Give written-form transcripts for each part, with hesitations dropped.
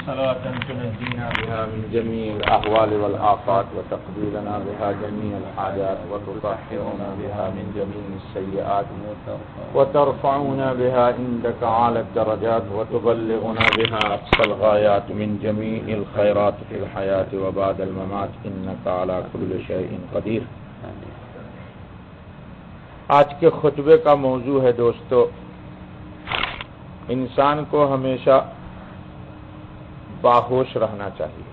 صلاة تنجينا بها من جميع الأهوال والآفات وتقضي لنا بها جميع الحاجات وتطهرنا بها من جميع السيئات وترفعنا بها عندك أعلى الدرجات وتبلغنا بها أقصى الغايات من جميع الخيرات في الحياة وبعد الممات إنك على كل شيء قدير. آج کے خطبے کا موضوع ہے دوستو، انسان کو ہمیشہ باہوش رہنا چاہیے.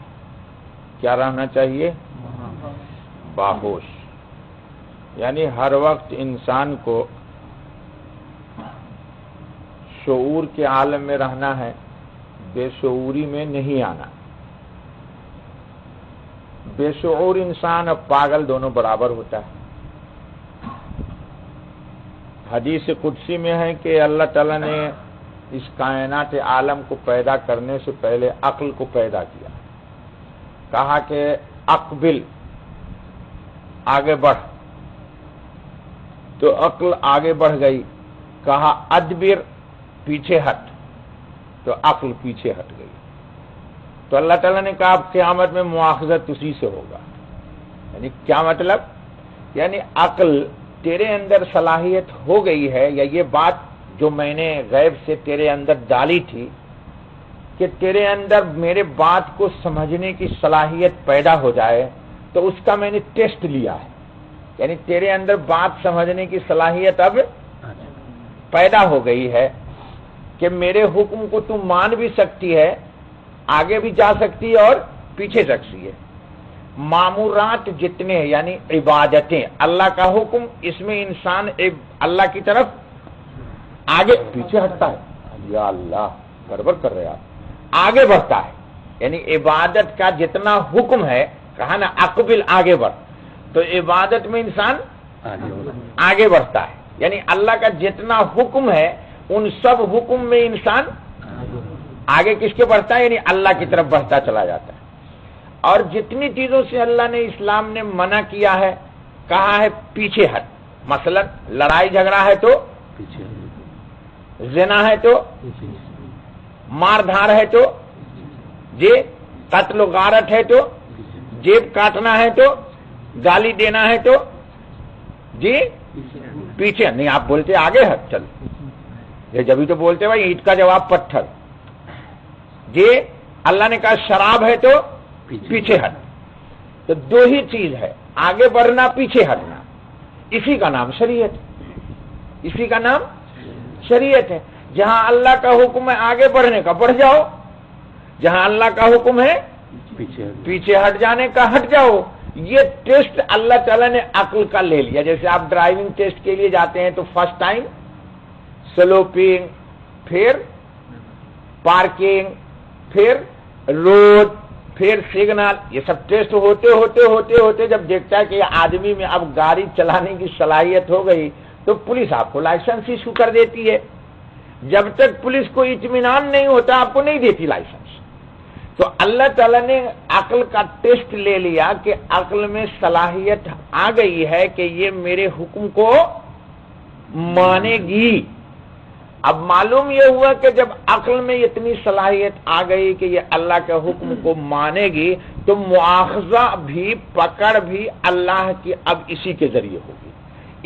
کیا رہنا چاہیے؟ باہوش. یعنی ہر وقت انسان کو شعور کے عالم میں رہنا ہے، بے شعوری میں نہیں آنا. بے شعور انسان اور پاگل دونوں برابر ہوتا ہے. حدیث قدسی میں ہے کہ اللہ تعالیٰ نے اس کائنات عالم کو پیدا کرنے سے پہلے عقل کو پیدا کیا. کہا کہ اقبل، آگے بڑھ، تو عقل آگے بڑھ گئی. کہا ادبر، پیچھے ہٹ، تو عقل پیچھے ہٹ گئی. تو اللہ تعالیٰ نے کہا اب قیامت میں مواخذت اسی سے ہوگا. یعنی کیا مطلب؟ یعنی عقل تیرے اندر صلاحیت ہو گئی ہے، یا یہ بات جو میں نے غیب سے تیرے اندر ڈالی تھی کہ تیرے اندر میرے بات کو سمجھنے کی صلاحیت پیدا ہو جائے، تو اس کا میں نے ٹیسٹ لیا ہے. یعنی تیرے اندر بات سمجھنے کی صلاحیت اب پیدا ہو گئی ہے کہ میرے حکم کو تو مان بھی سکتی ہے، آگے بھی جا سکتی ہے اور پیچھے سکتی ہے. معمورات جتنے یعنی عبادتیں، اللہ کا حکم، اس میں انسان اللہ کی طرف آگے پیچھے ہٹتا ہے. یا اللہ، گڑبڑ کر رہے آپ. آگے بڑھتا ہے. یعنی عبادت کا جتنا حکم ہے، کہا نا اقبل، آگے بڑھ، تو عبادت میں انسان آگے بڑھتا ہے. یعنی اللہ کا جتنا حکم ہے ان سب حکم میں انسان آگے کس کے بڑھتا ہے؟ یعنی اللہ کی طرف بڑھتا چلا جاتا ہے. اور جتنی چیزوں سے اللہ نے اسلام نے منع کیا ہے، کہا ہے پیچھے ہٹ. مثلا لڑائی جھگڑا ہے تو پیچھے، زنا ہے تو، مار دھار ہے تو، جی قتل و غارت ہے تو، جیب کاٹنا ہے تو، گالی دینا ہے تو، جی پیچھے نہیں. آپ بولتے آگے ہٹ چل، یہ جبھی تو بولتے بھائی اینٹ کا جواب پتھر. جی اللہ نے کہا شراب ہے تو پیچھے ہٹ. تو دو ہی چیز ہے، آگے بڑھنا، پیچھے ہٹنا. اسی کا نام شریعت، اسی کا نام شریعت ہے. جہاں اللہ کا حکم ہے آگے بڑھنے کا، بڑھ جاؤ. جہاں اللہ کا حکم ہے پیچھے ہٹ جانے کا، ہٹ جاؤ. یہ ٹیسٹ اللہ تعالیٰ نے عقل کا لے لیا. جیسے آپ ڈرائیونگ ٹیسٹ کے لیے جاتے ہیں تو فرسٹ ٹائم سلوپنگ، پھر پارکنگ، پھر روڈ، پھر سگنل، یہ سب ٹیسٹ ہوتے ہوتے ہوتے ہوتے جب دیکھتا ہے کہ یہ آدمی میں اب گاڑی چلانے کی صلاحیت ہو گئی، تو پولیس آپ کو لائسنس ایشو کر دیتی ہے. جب تک پولیس کو اطمینان نہیں ہوتا آپ کو نہیں دیتی لائسنس. تو اللہ تعالیٰ نے عقل کا ٹیسٹ لے لیا کہ عقل میں صلاحیت آ گئی ہے کہ یہ میرے حکم کو مانے گی. اب معلوم یہ ہوا کہ جب عقل میں اتنی صلاحیت آ گئی کہ یہ اللہ کے حکم کو مانے گی، تو مواخذہ بھی، پکڑ بھی اللہ کی اب اسی کے ذریعے ہوگی.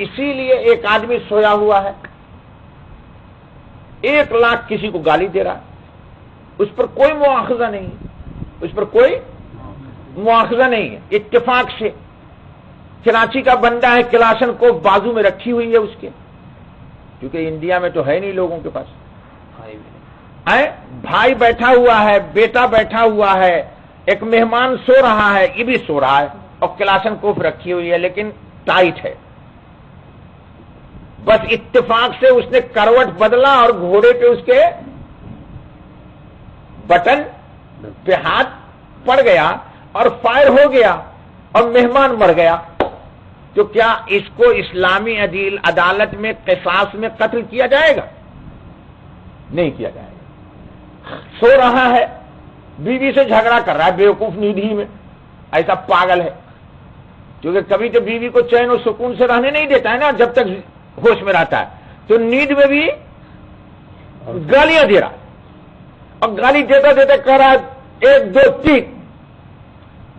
اسی لیے ایک آدمی سویا ہوا ہے، 1 لاکھ کسی کو گالی دے رہا ہے، اس پر کوئی مواخذہ نہیں، اس پر کوئی مواخذہ نہیں ہے. اتفاق سے کراچی کا بندہ ہے، کلاشن کو بازو میں رکھی ہوئی ہے اس کے، کیونکہ انڈیا میں تو ہے نہیں لوگوں کے پاس. بھائی بیٹھا ہوا ہے، بیٹا بیٹھا ہوا ہے، ایک مہمان سو رہا ہے، یہ بھی سو رہا ہے، اور کلاشن کوف رکھی ہوئی ہے لیکن ٹائٹ ہے. بس اتفاق سے اس نے کروٹ بدلا اور گھوڑے پہ اس کے بٹن پہ ہاتھ پڑ گیا اور فائر ہو گیا اور مہمان مر گیا. تو کیا اس کو اسلامی عدالت میں قصاص میں قتل کیا جائے گا؟ نہیں کیا جائے گا. سو رہا ہے، بیوی سے جھگڑا کر رہا ہے، بیوقوف نیند ہی میں، ایسا پاگل ہے. کیونکہ کبھی تو بیوی کو چین و سکون سے رہنے نہیں دیتا ہے نا جب تک ہوش میں رہتا ہے، تو نیند میں بھی گالیاں دے رہا، اور گالی دیتا دیتا کہہ رہا ہے 1 2 3,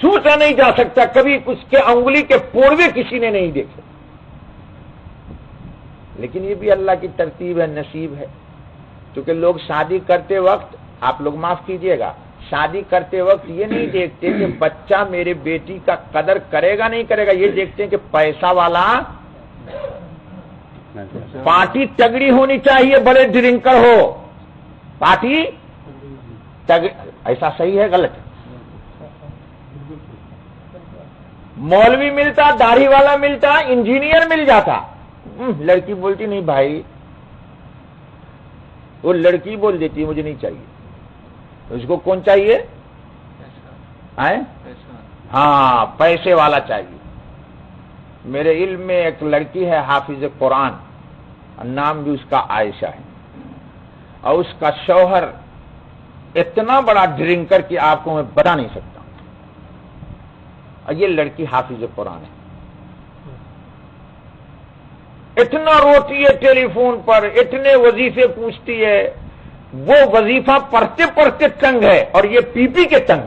سوچا نہیں جا سکتا، کبھی اس کے انگلی کے پوروے کسی نے نہیں دیکھے، لیکن یہ بھی اللہ کی ترتیب ہے، نصیب ہے۔ کیونکہ لوگ شادی کرتے وقت، آپ لوگ معاف کیجئے گا، شادی کرتے وقت یہ نہیں دیکھتے کہ بچہ میرے بیٹی کا قدر کرے گا نہیں کرے گا، یہ دیکھتے ہیں کہ پیسہ والا، پارٹی تگڑی ہونی چاہیے، بڑے ڈرنکر ہو، پارٹی ایسا صحیح ہے غلط؟ مولوی ملتا، داڑھی والا ملتا، انجینئر مل جاتا، لڑکی بولتی نہیں بھائی، وہ لڑکی بول دیتی ہے مجھے نہیں چاہیے، اس کو کون چاہیے؟ ہاں، پیسے والا چاہیے۔ میرے علم میں ایک لڑکی ہے حافظ قرآن، نام بھی اس کا عائشہ ہے، اور اس کا شوہر اتنا بڑا ڈرنکر کہ آپ کو میں بتا نہیں سکتا، اور یہ لڑکی حافظ قرآن ہے، اتنا روتی ہے ٹیلی فون پر، اتنے وظیفے پوچھتی ہے، وہ وظیفہ پڑھتے پڑھتے تنگ ہے اور یہ پی پی کے تنگ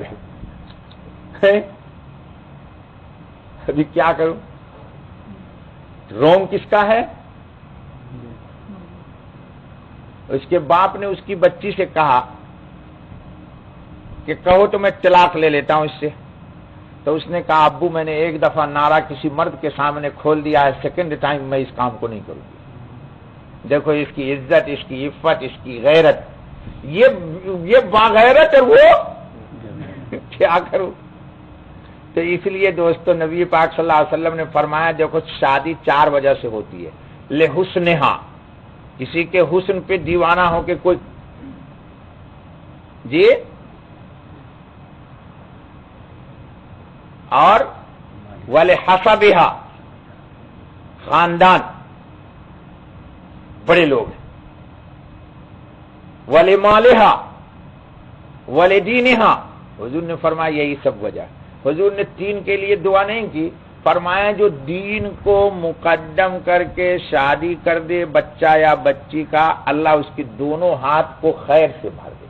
ہے۔ ابھی کیا کروں؟ رونگ کس کا ہے؟ اس کے باپ نے اس کی بچی سے کہا کہ کہو تو میں طلاق لے لیتا ہوں اس سے، تو اس نے کہا ابو میں نے ایک دفعہ نعرہ کسی مرد کے سامنے کھول دیا ہے، سیکنڈ ٹائم میں اس کام کو نہیں کروں گی۔ دیکھو اس کی عزت، اس کی عفت، اس کی غیرت، یہ باغیرت ہے، وہ کیا کروں؟ تو اس لیے دوستو نبی پاک صلی اللہ علیہ وسلم نے فرمایا دیکھو شادی 4 وجہ سے ہوتی ہے، لحسنہا، کسی کے حسن پہ دیوانہ ہو کے کوئی جی، اور ولحسبہا، خاندان بڑے لوگ ہیں، ولمالہا، ولدینہا، حضور نے فرمایا یہی سب وجہ۔ حضور نے 3 کے لیے دعا نہیں کی، فرمایا جو دین کو مقدم کر کے شادی کر دے بچہ یا بچی کا، اللہ اس کی دونوں ہاتھ کو خیر سے بھر دے۔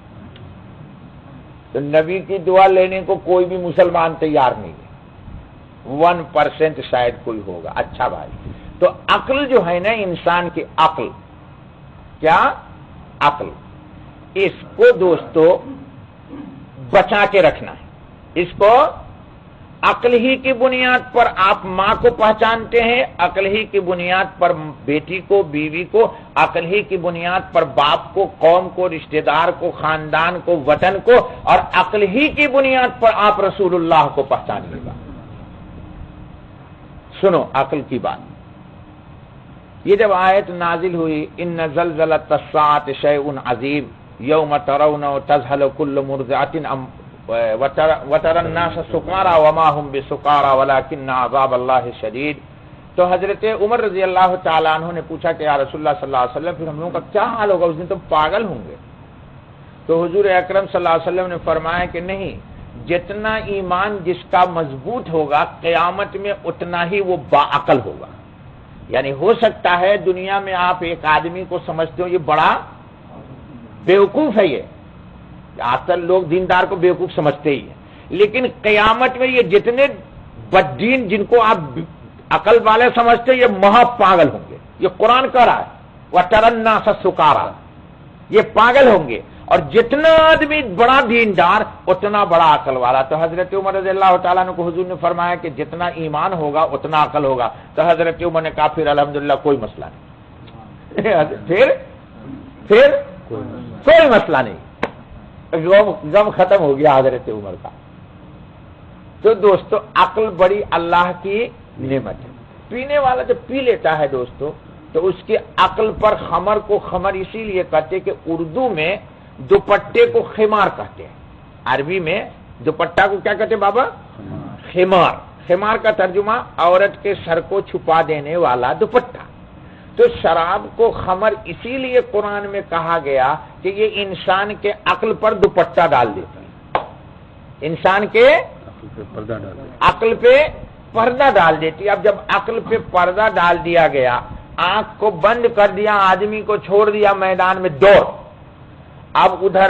تو نبی کی دعا لینے کو کوئی بھی مسلمان تیار نہیں ہے، 1% شاید کوئی ہوگا۔ اچھا بھائی، تو عقل جو ہے نا انسان کی عقل، کیا عقل، اس کو دوستو بچا کے رکھنا ہے۔ اس کو عقل ہی کی بنیاد پر آپ ماں کو پہچانتے ہیں، عقل ہی کی بنیاد پر بیٹی کو، بیوی کو، عقل ہی کی بنیاد پر باپ کو، قوم کو، رشتہ دار کو، خاندان کو، وطن کو، اور عقل ہی کی بنیاد پر آپ رسول اللہ کو پہچانیے گا۔ سنو عقل کی بات، یہ جب آیت نازل ہوئی ان زلزلۃ الساعۃ شیء عظیم یوم ترونہ تذہل کل مرضعۃ وتری الناس سکارى وما هم بسکارى ولکن عذاب اللہ شدید۔ تو حضرت عمر رضی اللہ تعالیٰ عنہ نے پوچھا کہ یا رسول اللہ صلی اللہ علیہ وسلم پھر ہم لوگوں کا کیا حال ہوگا، اس دن تو پاگل ہوں گے؟ تو حضور اکرم صلی اللہ علیہ وسلم نے فرمایا کہ نہیں، جتنا ایمان جس کا مضبوط ہوگا قیامت میں اتنا ہی وہ باعقل ہوگا۔ یعنی ہو سکتا ہے دنیا میں آپ ایک آدمی کو سمجھتے ہو یہ بڑا بیوقوف ہے، یہ اصل لوگ دیندار کو بیوقوف سمجھتے ہی ہیں، لیکن قیامت میں یہ جتنے بددین جن کو آپ عقل والے سمجھتے ہیں یہ مہا پاگل ہوں گے۔ یہ قرآن کہہ رہا ہے وَتَرَى النَّاسَ سُكَارَىٰ، یہ پاگل ہوں گے، اور جتنا آدمی بڑا دیندار اتنا بڑا عقل والا۔ تو حضرت عمر رضی اللہ تعالیٰ عنہ کو حضور نے فرمایا کہ جتنا ایمان ہوگا اتنا عقل ہوگا۔ تو حضرت عمر نے کہا پھر الحمدللہ کوئی مسئلہ نہیں، پھر کوئی مسئلہ نہیں، غم ختم ہو گیا حضرت عمر کا۔ تو دوستو عقل بڑی اللہ کی نعمت ہے۔ پینے والا جب پی لیتا ہے دوستو تو اس کی عقل پر خمر کو خمر اسی لیے کہتے کہ اردو میں دوپٹے کو خمار کہتے ہیں، عربی میں دوپٹہ کو کیا کہتے بابا؟ خمار۔ خمار کا ترجمہ عورت کے سر کو چھپا دینے والا دوپٹہ۔ تو شراب کو خمر اسی لیے قرآن میں کہا گیا کہ یہ انسان کے عقل پر دوپٹہ ڈال دیتی ہے، انسان کے عقل پہ پردہ ڈال دیتی۔ اب جب عقل پہ پردہ ڈال دیا گیا، آنکھ کو بند کر دیا، آدمی کو چھوڑ دیا میدان میں دوڑ، اب ادھر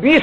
20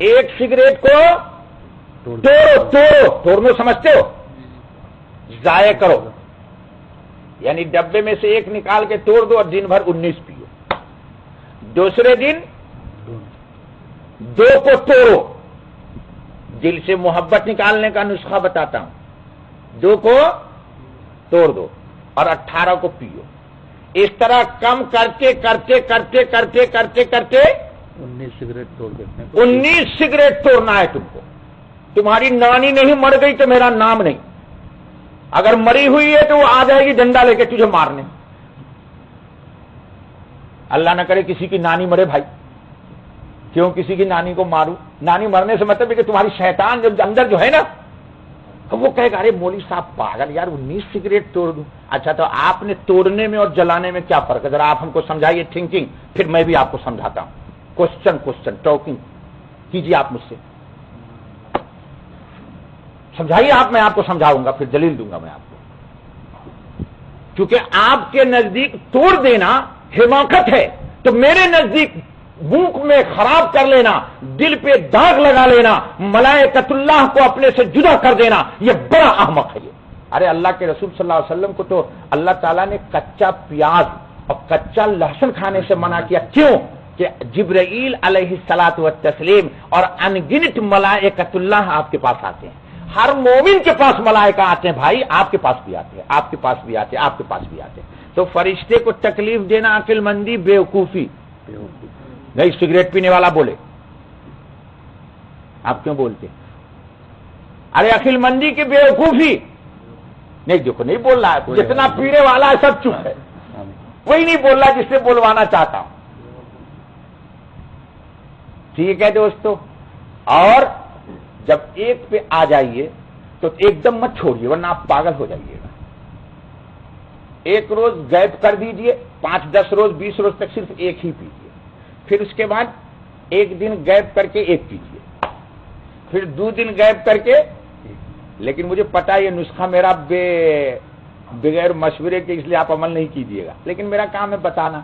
ایک سگریٹ کو توڑنا سمجھتے ہو؟ ضائع کرو، یعنی ڈبے میں سے ایک نکال کے توڑ دو اور دن بھر 19 پیو، دوسرے دن 2 کو توڑو، دل سے محبت نکالنے کا نسخہ بتاتا ہوں، 2 کو توڑ دو اور 18 کو پیو، اس طرح کم کرتے کرتے کرتے کرتے کرتے کرتے 19 سگریٹ توڑ دیتے ہیں۔ 19 سگریٹ توڑنا ہے تم کو۔ تمہاری نانی نہیں مر گئی تو میرا نام نہیں، اگر مری ہوئی ہے تو وہ آ جائے گی ڈنڈا لے کے تجھے مارنے۔ اللہ نہ کرے کسی کی نانی مرے بھائی، کیوں کسی کی نانی کو مارو؟ نانی مرنے سے مطلب ہے کہ تمہاری شیطان جو اندر جو ہے نا وہ کہے گا ارے مولوی صاحب پاگل یار 19 سگریٹ توڑ دوں۔ اچھا تو آپ نے توڑنے میں اور جلانے میں کیا فرق ہے؟ ذرا آپ ہم کو سمجھائیے تھنکنگ، پھر میں بھی آپ کو سمجھاتا ہوں۔ کوشچن ٹاکنگ کیجیے آپ مجھ سے، سمجھائیے آپ، میں آپ کو سمجھاؤں گا، پھر دلیل دوں گا میں آپ کو، کیونکہ آپ کے نزدیک توڑ دینا حماقت ہے، تو میرے نزدیک منہ میں خراب کر لینا، دل پہ داغ لگا لینا، ملائکۃ اللہ کو اپنے سے جدا کر دینا، یہ بڑا احمق ہے یہ۔ ارے اللہ کے رسول صلی اللہ علیہ وسلم کو تو اللہ تعالیٰ نے کچا پیاز اور کچا لہسن کھانے سے منع کیا، کیوں؟ کہ جبرائیل علیہ الصلوۃ والتسلیم اور انگنت ملائکۃ اللہ آپ کے پاس آتے ہیں، ہر مومن کے پاس ملائکہ آتے ہیں بھائی، آپ کے پاس بھی آتے ہیں، آپ کے پاس بھی آتے ہیں، آپ کے پاس بھی آتے ہیں۔ تو فرشتے کو تکلیف دینا عقل مندی بیوقوفی نہیں۔ سگریٹ پینے والا بولے، آپ کیوں بولتے؟ ارے عقل مندی کی بیوقوفی نہیں، دیکھو نہیں بول رہا ہے، جتنا پینے والا ہے سب چپ ہے، وہی نہیں بول رہا جس سے بولوانا چاہتا ہوں۔ ٹھیک ہے دوستو، اور جب ایک پہ آ جائیے تو ایک دم مت چھوڑیے ورنہ آپ پاگل ہو جائیے گا۔ ایک روز غائب کر دیجئے، 5 10 روز 20 روز تک صرف ایک ہی پیجیے، پھر اس کے بعد ایک دن غائب کر کے ایک پیجیے، پھر 2 دن غائب کر کے، لیکن مجھے پتا یہ نسخہ میرا بغیر مشورے کے، اس لیے آپ عمل نہیں کیجیے گا، لیکن میرا کام ہے بتانا۔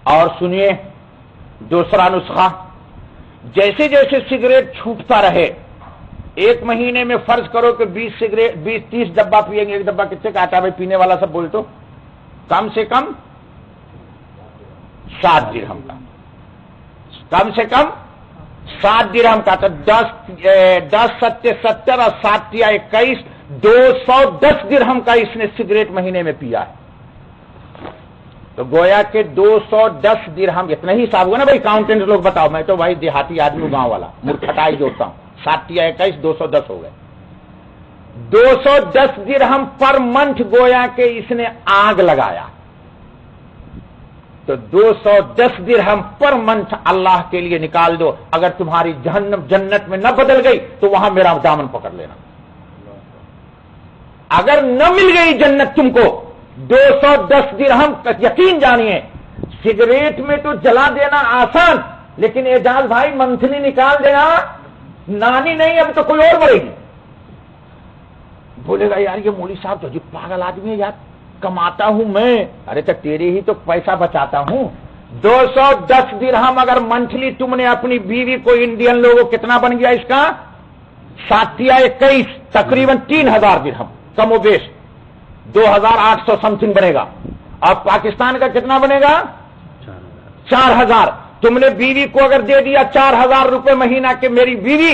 اور سنیے دوسرا نسخہ، جیسے جیسے سگریٹ چھوٹتا رہے، 1 مہینے میں فرض کرو کہ 20-30 ڈبہ پیئیں گے، ایک ڈبہ کتنے کا آتا ہے بھائی پینے والا سب بول تو؟ کم سے کم 7 درہم کا، کم سے کم 7 درہم کا، تو 10 7 70 اور 7 یا 21 210 درہم کا اس نے سگریٹ مہینے میں پیا ہے۔ تو گویا کہ 210 درہم، اتنا ہی حساب ہوا نا بھائی، اکاؤنٹنٹ لوگ بتاؤ، میں تو بھائی دیہاتی آدمی گاؤں والا مرکھٹائی جوڑتا ہوں، 7 یا 21 210 ہو گئے، 210 درہم پر منتھ گویا کہ اس نے آگ لگایا۔ تو 210 درہم پر منتھ اللہ کے لیے نکال دو، اگر تمہاری جہنم جنت میں نہ بدل گئی تو وہاں میرا دامن پکڑ لینا۔ اگر نہ مل گئی جنت تم کو 210 درہم، یقین جانیے سگریٹ میں تو جلا دینا آسان، لیکن اعجاز بھائی منتھلی نکال دینا، نانی نہیں اب تو کوئی اور مرے گی۔ بولے گا یار یہ مولوی صاحب تو عجیب پاگل آدمی ہے یار، کماتا ہوں میں، ارے تو تیرے ہی تو پیسہ بچاتا ہوں۔ 210 درہم اگر منتھلی تم نے اپنی بیوی کو، انڈین لوگوں کتنا بن گیا اس کا؟ 7 یا 21 تقریباً 3000 درہم، کم و بیش 2800 سم تھنگ بنے گا، اور پاکستان کا کتنا بنے گا؟ 4000۔ تم نے بیوی کو اگر دے دیا 4000 روپے مہینہ کہ میری بیوی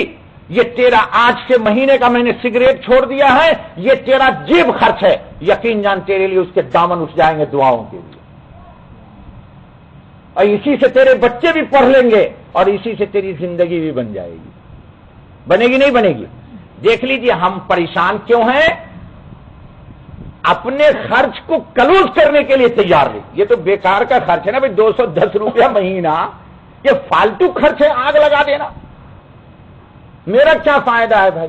یہ تیرا آج سے مہینے کا میں نے سگریٹ چھوڑ دیا ہے، یہ تیرا جیب خرچ ہے، یقین جان تیرے لیے اس کے دامن اٹھ جائیں گے دعاؤں کے لیے، اور اسی سے تیرے بچے بھی پڑھ لیں گے، اور اسی سے تیری زندگی بھی بن جائے گی۔ بنے گی نہیں بنے گی؟ دیکھ لیجئے ہم پریشان کیوں ہیں، اپنے خرچ کو کلوز کرنے کے لیے تیار نہیں۔ یہ تو بیکار کا خرچ ہے نا بھائی، 210 روپیہ مہینہ، یہ فالتو خرچ ہے، آگ لگا دینا۔ میرا کیا فائدہ ہے بھائی؟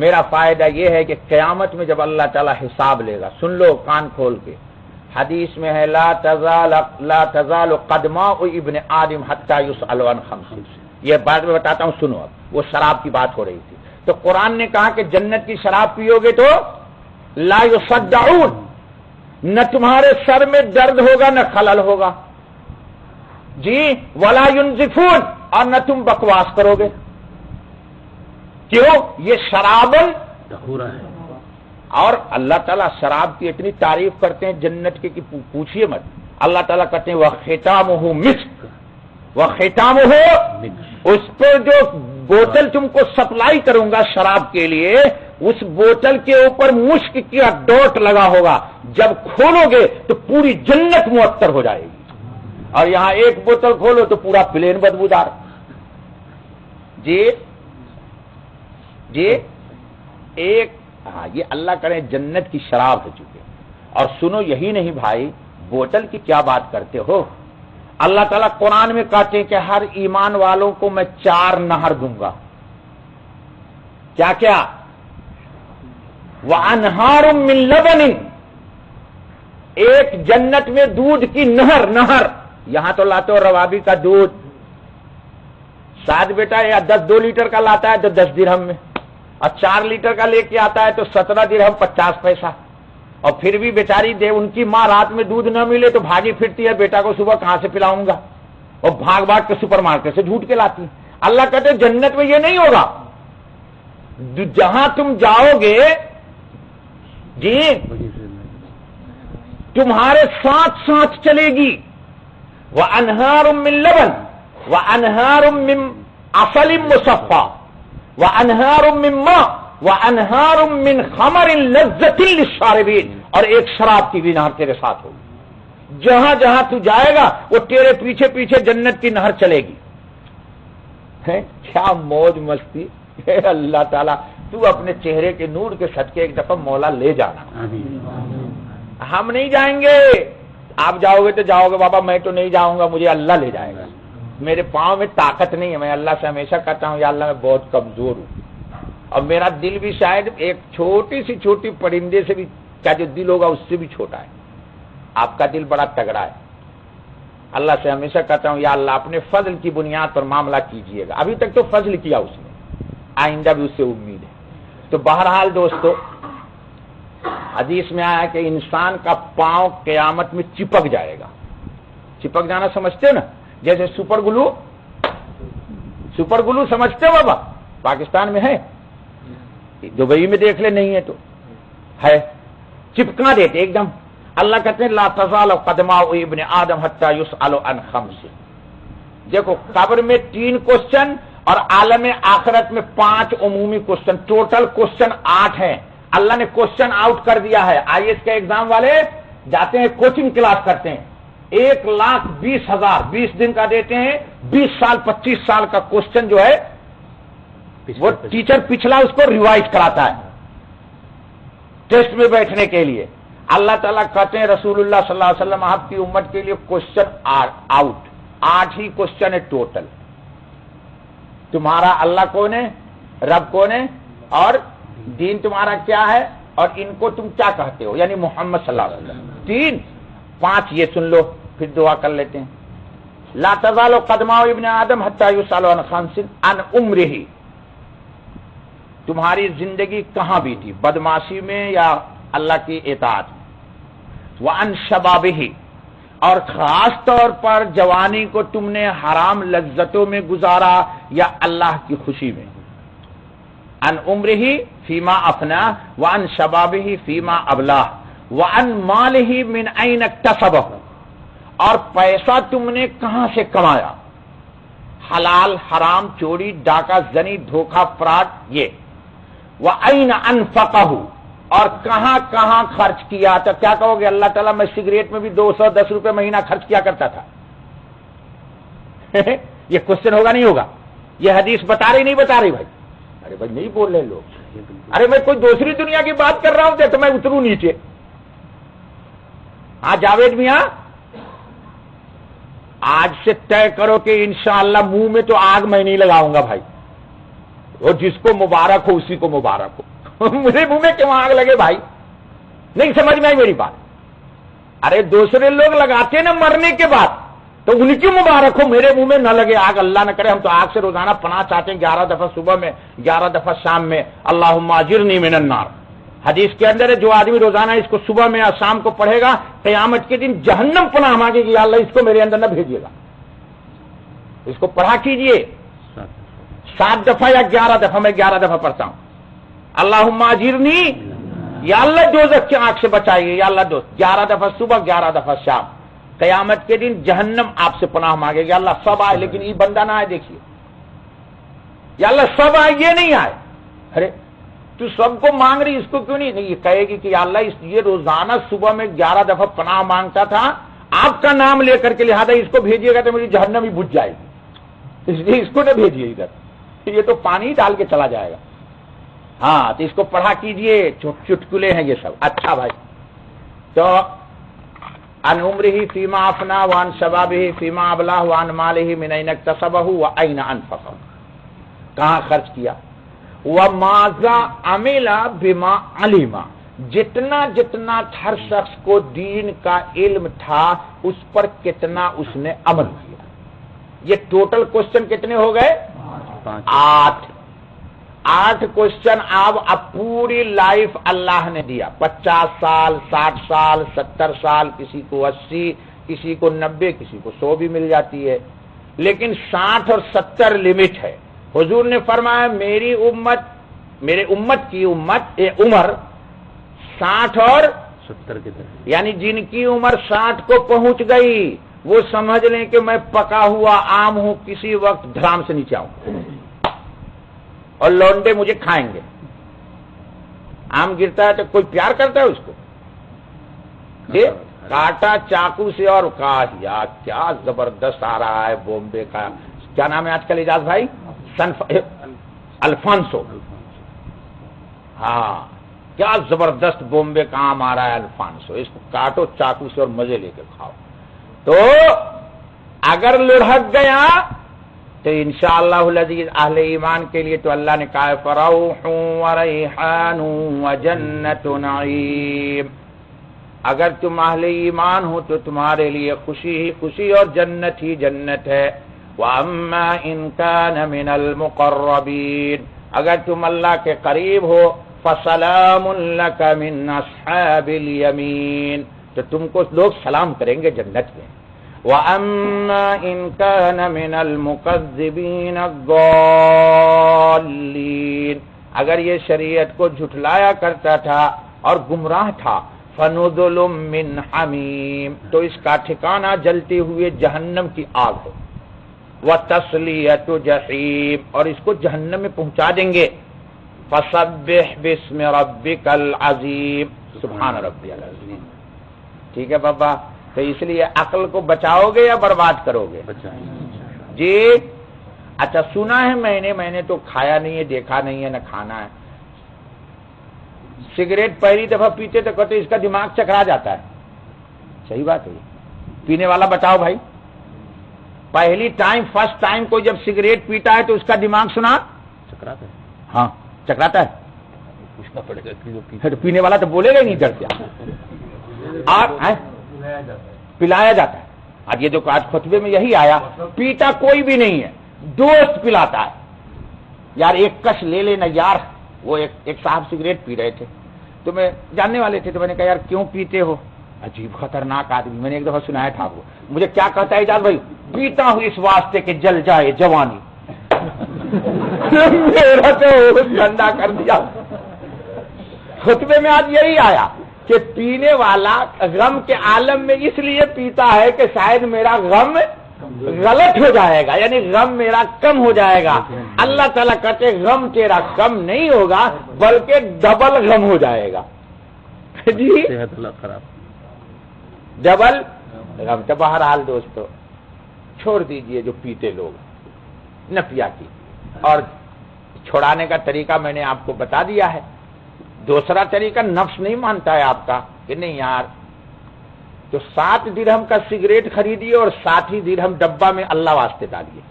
میرا فائدہ یہ ہے کہ قیامت میں جب اللہ تعالی حساب لے گا، سن لو کان کھول کے، حدیث میں ہے لا تزال قدماء ابن آدم حتی یسأل عن 5، یہ بعد میں بتاتا ہوں، سنو۔ اب وہ شراب کی بات ہو رہی تھی، تو قرآن نے کہا کہ جنت کی شراب پیو گے تو لا یصدعون، نہ تمہارے سر میں درد ہوگا نہ خلل ہوگا، جی، ولا ینزفون، اور نہ تم بکواس کرو گے. کیوں؟ یہ شرابن طہورا ہے. اور اللہ تعالیٰ شراب کی اتنی تعریف کرتے ہیں جنت کے کہ پوچھیے مت. اللہ تعالیٰ کہتے ہیں وَخِتَامُهُ مِسْک وَخِتَامُهُ، اس پہ جو بوتل تم کو سپلائی کروں گا شراب کے لیے، اس بوتل کے اوپر مشک کا ڈوٹ لگا ہوگا. جب کھولو گے تو پوری جنت معطر ہو جائے گی. اور یہاں ایک بوتل کھولو تو پورا پلین بدبودار. جی ایک، ہاں یہ اللہ کرے جنت کی شراب ہے چکے. اور سنو یہی نہیں بھائی، بوتل کی کیا بات کرتے ہو. اللہ تعالیٰ قرآن میں کہتے ہیں کہ ہر ایمان والوں کو میں 4 نہر دوں گا. کیا کیا؟ وَأَنْهَارٌ مِّن لَبَنٍ، ایک جنت میں دودھ کی نہر. یہاں تو لاتے ہو روابی کا دودھ، شاید بیٹا یا 2 لیٹر کا لاتا ہے تو 10 درہم میں، اور 4 لیٹر کا لے کے آتا ہے تو 17 درہم 50 پیسہ. اور پھر بھی بیچاری دے ان کی ماں رات میں دودھ نہ ملے تو بھاگی پھرتی ہے، بیٹا کو صبح کہاں سے پلاؤں گا، اور بھاگ بھاگ کے سپر مارکیٹ سے جھوٹ کے لاتی. اللہ کہتے ہیں جنت میں یہ نہیں ہوگا. جہاں تم جاؤ گے جی تمہارے ساتھ چلے گی. وَأَنْهَارٌ مِّن لَبَنٍ وَأَنْهَارٌ مِّن عَسَلٍ مُّصَفًّى وَأَنْهَارٌ مِّن مَّاءٍ وَأَنْهَارٌ مِّن خَمَرٍ لَذَّةٍ لِّلشَّارِبِينَ، اور ایک شراب کی بھی نہر تیرے ساتھ ہوگی. جہاں جہاں تو جائے گا وہ تیرے پیچھے پیچھے جنت کی نہر چلے گی. کیا موج مستی ہے. اللہ تعالیٰ تو اپنے چہرے کے نور کے صدقے ایک دفعہ مولا لے جانا. ہم نہیں جائیں گے. آپ جاؤ گے تو جاؤ گے بابا، میں تو نہیں جاؤں گا، مجھے اللہ لے جائے گا. میرے پاؤں میں طاقت نہیں ہے. میں اللہ سے ہمیشہ کہتا ہوں یا اللہ میں بہت کمزور ہوں، اور میرا دل بھی شاید ایک چھوٹی پرندے سے بھی کا جو دل ہوگا اس سے بھی چھوٹا ہے. آپ کا دل بڑا تگڑا ہے. اللہ سے ہمیشہ کہتا ہوں یا اللہ اپنے فضل کی بنیاد پر معاملہ کیجئے گا. ابھی تک تو فضل کیا اس نے، آئندہ بھی اس سے امید ہے. تو بہرحال دوستو، حدیث میں آیا کہ انسان کا پاؤں قیامت میں چپک جائے گا. چپک جانا سمجھتے نا، جیسے سپر گلو سمجھتے ہو بابا؟ پاکستان میں ہے، دبئی میں دیکھ لے، نہیں ہے تو ہے، چپکا دیتے ایک دم. اللہ کہتے ہیں لا تزال قدماء ابن آدم حتی یسأل عن 5. دیکھو قبر میں 3 کوسچن اور عالم آخرت میں 5 عمومی کوسچن، ٹوٹل کوسچن 8 ہیں. اللہ نے کوسچن آؤٹ کر دیا ہے. IAS کے ایگزام والے جاتے ہیں کوچنگ کلاس کرتے ہیں، 1,20,000 20 دن کا دیتے ہیں، 20 سال 25 سال کا کوسچن جو ہے وہ ٹیچر پچھلا اس کو ریوائز کراتا ہے ٹیسٹ میں بیٹھنے کے لیے. اللہ تعالیٰ کہتے ہیں رسول اللہ صلی اللہ علیہ وسلم آپ کی امت کے لیے کوسچن آؤٹ، 8 ہی کوسچن ہے ٹوٹل. تمہارا اللہ کون ہے، رب کون ہے، اور دین تمہارا کیا ہے، اور ان کو تم کیا کہتے ہو، یعنی محمد صلی اللہ علیہ وسلم. 3 5 یہ سن لو پھر دعا کر لیتے ہیں. لا تزال قدماء ابن آدم حتی یسأل عن 5 عن عمرہ، تمہاری زندگی کہاں بھی تھی، بدمعاشی میں یا اللہ کی اطاعت میں. وعن شبابہ، اور خاص طور پر جوانی کو تم نے حرام لذتوں میں گزارا یا اللہ کی خوشی میں. عن عمرہ فیما افنا وعن شبابہ فیما ابلاہ وعن مالہ من این اکتسبہ، اور پیسہ تم نے کہاں سے کمایا، حلال حرام، چوری ڈاکہ زنی دھوکہ فراڈ یہ. وَأَيْنَ أَنفَقَهُ، اور کہاں کہاں خرچ کیا. تو کیا کہو گے اللہ تعالیٰ میں سگریٹ میں بھی 210 روپے مہینہ خرچ کیا کرتا تھا. یہ کوشچن ہوگا نہیں ہوگا؟ یہ حدیث بتا رہی نہیں بتا رہی بھائی؟ ارے بھائی نہیں بول رہے لوگ. ارے میں کوئی دوسری دنیا کی بات کر رہا ہوں تو میں اتروں نیچے. ہاں جاوید میاں، آج سے طے کرو کہ انشاءاللہ منہ میں تو آگ میں نہیں لگاؤں گا بھائی، اور جس کو مبارک ہو اسی کو مبارک ہو. مجھے منہ میں کیوں آگ لگے بھائی؟ نہیں سمجھ میں آئی میری بات. ارے دوسرے لوگ لگاتے ہیں نا مرنے کے بعد، تو ان کی مبارک ہو، میرے منہ میں نہ لگے آگ. اللہ نہ کرے. ہم تو آگ سے روزانہ پناہ چاہتے ہیں، 11 دفعہ صبح میں 11 دفعہ شام میں اللہم اجرنی من النار. حدیث کے اندر ہے جو آدمی روزانہ اس کو صبح میں یا شام کو پڑھے گا قیامت کے دن جہنم پناہ مانگے گی، یا اللہ اس کو میرے اندر نہ بھیجیے گا. اس کو پڑھا کیجئے 7 دفعہ یا 11 دفعہ. میں 11 دفعہ پڑھتا ہوں. اللہم اجرنی، یا اللہ دوزخ کی آنکھ سے بچائیے، یا اللہ دوزخ. 11 دفعہ صبح، 11 دفعہ شام. قیامت کے دن جہنم آپ سے پناہ مانگے گا. اللہ سب آئے لیکن یہ بندہ نہ آئے. دیکھیے، یا اللہ سب آئے، یہ نہیں آئے. ارے تو سب کو مانگ رہی، اس کو کیوں نہیں؟ یہ کہے گی کہ یا اللہ یہ روزانہ صبح میں 11 دفعہ پناہ مانگتا تھا آپ کا نام لے کر کے، لہذا اس کو بھیجیے گا تو میری جہنم ہی بجھ جائے گی، اس لیے اس کو نہ بھیجیے ادھر، یہ تو پانی ڈال کے چلا جائے گا. ہاں تو اس کو پڑھا کیجئے. چٹکلے ہیں یہ سب. اچھا بھائی، تو ان عمرہ فیما افنا وان شبابہ فیما ابلہ وان مالہ من این اکتسبہ وان انفقہ، کہاں خرچ کیا. وماذا عمل بما علم، جتنا جتنا ہر شخص کو دین کا علم تھا اس پر کتنا اس نے عمل کیا. یہ ٹوٹل کوشچن کتنے ہو گئے؟ 8 کوشچن. اب پوری لائف اللہ نے دیا. 50 سال، 60 سال، 70 سال، کسی کو 80، کسی کو 90، کسی کو 100 بھی مل جاتی ہے، لیکن 60 اور 70 لمٹ ہے. حضور نے فرمایا میری امت، میرے امت کی عمر 60 اور 70 کی طرف، یعنی جن کی عمر 60 کو پہنچ گئی وہ سمجھ لیں کہ میں پکا ہوا آم ہوں، کسی وقت دھرام سے نیچے آؤں اور لونڈے مجھے کھائیں گے. آم گرتا ہے تو کوئی پیار کرتا ہے اس کو؟ کاٹا چاقو سے اور کہا یا کیا زبردست آ رہا ہے بومبے کا، کیا نام ہے آج کل اجاز بھائی؟ الفانسو. ہاں کیا زبردست بومبے کا آم آ رہا ہے الفانسو. اس کو کاٹو چاقو سے اور مزے لے کے کھاؤ. تو اگر لڑھک گیا تو انشاءاللہ العزیز اہل ایمان کے لیے تو اللہ نے کہا ہے فروح وریحان وجنت نعیم. اگر تم اہل ایمان ہو تو تمہارے لیے خوشی ہی خوشی اور جنت ہی جنت ہے. وَأَمَّا إِن كَانَ مِنَ الْمُقَرَّبِينَ، اگر تم اللہ کے قریب ہو فَسَلَامٌ لَكَ مِنْ أَصْحَابِ الْيَمِينَ، تو تم کو لوگ سلام کریں گے جنت میں. وَأَمَّا إِن كَانَ مِنَ الْمُكَذِّبِينَ الضَّالِّينَ، اگر یہ شریعت کو جھٹلایا کرتا تھا اور گمراہ تھا فَنُزُلٌ مِّنْ حَمِيمٍ، تو اس کا ٹھکانہ جلتے ہوئے جہنم کی آگ ہے. وَتَصْلِيَةُ جَحِيمٍ، اور اس کو جہنم میں پہنچا دیں گے. فَسَبِّحْ بِاسْمِ رَبِّكَ الْعَظِيمِ، سبحان ربی العظیم. ٹھیک ہے بابا، تو اس لیے عقل کو بچاؤ گے یا برباد کرو گے؟ جی اچھا، سنا ہے میں نے تو کھایا نہیں ہے، دیکھا نہیں ہے، نہ کھانا ہے. سگریٹ پہلی دفعہ پیتے تو کہتے اس کا دماغ چکرا جاتا ہے. صحیح بات ہے. پینے والا بتاؤ بھائی، فرسٹ ٹائم کوئی جب سگریٹ پیتا ہے تو اس کا دماغ سنا چکراتا ہے. ہاں چکراتا ہے. پوچھنا پڑے گا پینے والا تو بولے گا ہی نہیں ڈر سے. اور پلایا جاتا ہے. اب یہ جو آج خطبے میں یہی آیا، پیتا کوئی بھی نہیں ہے، دوست پلاتا ہے. یار ایک کش لے لینا یار. وہ ایک صاحب سگریٹ پی رہے تھے تو میں جاننے والے تھے، تو میں نے کہا یار کیوں پیتے ہو؟ عجیب خطرناک آدمی، میں نے ایک دفعہ سنایا تھا آپ کو. مجھے کیا کہتا ہے اجاز بھائی؟ پیتا ہوں اس واسطے کہ جل جائے جوانی. میرا تو ٹھنڈا کر دیا. خطبے میں آج یہی آیا کہ پینے والا غم کے عالم میں اس لیے پیتا ہے کہ شاید میرا غم غلط ہو جائے گا، یعنی غم میرا کم ہو جائے گا. اللہ تعالیٰ کہتے غم تیرا کم نہیں ہوگا بلکہ ڈبل غم ہو جائے گا. جی صحت اللہ خراب، ڈبل غم. تو بہرحال دوستو چھوڑ دیجئے جو پیتے لوگ، نہ پیا کی. اور چھوڑانے کا طریقہ میں نے آپ کو بتا دیا ہے. دوسرا طریقہ نفس نہیں مانتا ہے آپ کا کہ نہیں یار، تو 7 درہم کا سگریٹ خریدیے اور 7 درہم ڈبہ میں اللہ واسطے ڈالیے.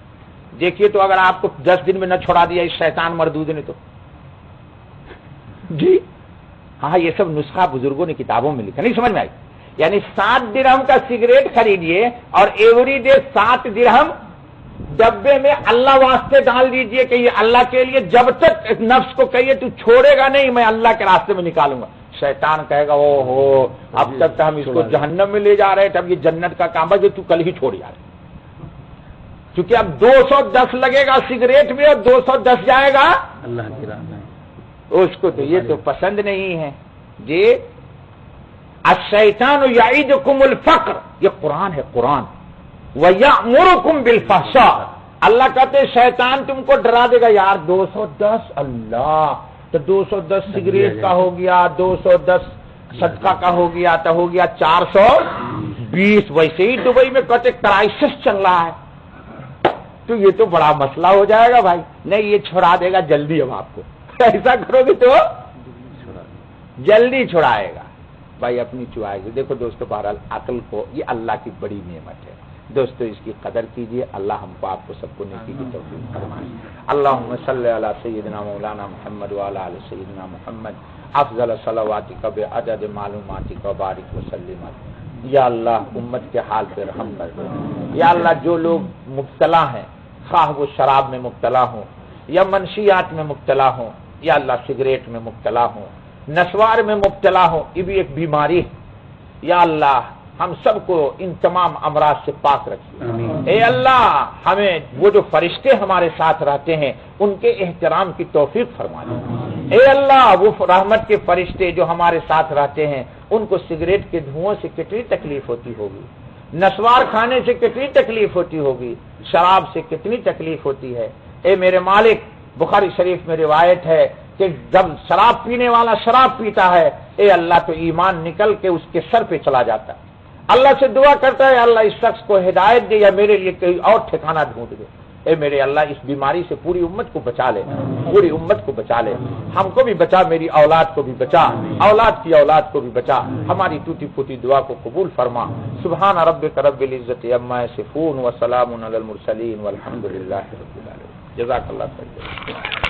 دیکھیے تو اگر آپ کو 10 دن میں نہ چھوڑا دیا اس شیطان مردود نے تو. جی ہاں، یہ سب نسخہ بزرگوں نے کتابوں میں لکھا. نہیں سمجھ میں آئی؟ یعنی 7 درہم کا سگریٹ خریدیے اور ایوری ڈے 7 درہم ڈبے میں اللہ واسطے ڈال دیجئے کہ یہ اللہ کے لیے. جب تک نفس کو کہیے تو چھوڑے گا نہیں، میں اللہ کے راستے میں نکالوں گا. شیطان کہے گا او ہو اب تک تو ہم اس کو جہنم میں لے جا رہے تھے، اب یہ جنت کا کام ہے جو تو کل ہی چھوڑ جا رہے. کیونکہ اب 210 لگے گا سگریٹ میں اور 210 جائے گا اللہ کی راہ میں، اس کو تو یہ تو پسند نہیں ہے جی. الشیطان یعیدکم الفقر، یہ قرآن ہے، قرآن. وَيَأْمُرُكُمْ بِالْفَحْشَاءِ، اللہ کہتے ہیں شیطان تم کو ڈرا دے گا. یار 210 اللہ تو 210 سگریٹ کا ہو گیا، 210 صدقہ کا ہو گیا تو ہو گیا 420. ویسے ہی دبئی میں کہتے کرائسس چل رہا ہے تو یہ تو بڑا مسئلہ ہو جائے گا بھائی. نہیں یہ چھڑا دے گا جلدی. اب آپ کو ایسا کرو گے تو جلدی چھڑائے گا بھائی اپنی چوائے گی. دیکھو دوستو بہرحال عقل کو یہ اللہ کی بڑی نعمت ہے دوستو، اس کی قدر کیجئے. اللہ ہم کو آپ کو سب کو نیکی کی توفیق فرمائے. اللہم صلی علی سیدنا مولانا محمد وعلی آل سیدنا محمد افضل صلواتک بعدد معلوماتک وبارک وسلم. یا اللہ امت کے حال پہ رحم کر دے. یا اللہ جو لوگ مبتلا ہیں، خواہ وہ شراب میں مبتلا ہوں یا منشیات میں مبتلا ہوں، یا اللہ سگریٹ میں مبتلا ہوں، نسوار میں مبتلا ہوں، یہ بھی ایک بیماری ہے. یا اللہ ہم سب کو ان تمام امراض سے پاک رکھیے. اے اللہ ہمیں وہ جو فرشتے ہمارے ساتھ رہتے ہیں ان کے احترام کی توفیق فرما دے. اے اللہ وہ رحمت کے فرشتے جو ہمارے ساتھ رہتے ہیں ان کو سگریٹ کے دھوؤں سے کتنی تکلیف ہوتی ہوگی، نسوار کھانے سے کتنی تکلیف ہوتی ہوگی، شراب سے کتنی تکلیف ہوتی ہے. اے میرے مالک، بخاری شریف میں روایت ہے کہ جب شراب پینے والا شراب پیتا ہے، اے اللہ تو ایمان نکل کے اس کے سر پہ چلا جاتا ہے. اللہ سے دعا کرتا ہے اللہ اس شخص کو ہدایت دے یا میرے لیے کہیں اور ٹھکانہ ڈھونڈ دے. اے میرے اللہ اس بیماری سے پوری امت کو بچا لے، پوری امت کو بچا لے. ہم کو بھی بچا، میری اولاد کو بھی بچا، اولاد کی اولاد کو بھی بچا. ہماری ٹوٹی پھوٹی دعا کو قبول فرما. سبحان ربک رب العزت عما یصفون وسلام علی المرسلین والحمد للہ رب العالمین. جزاک اللہ خیر.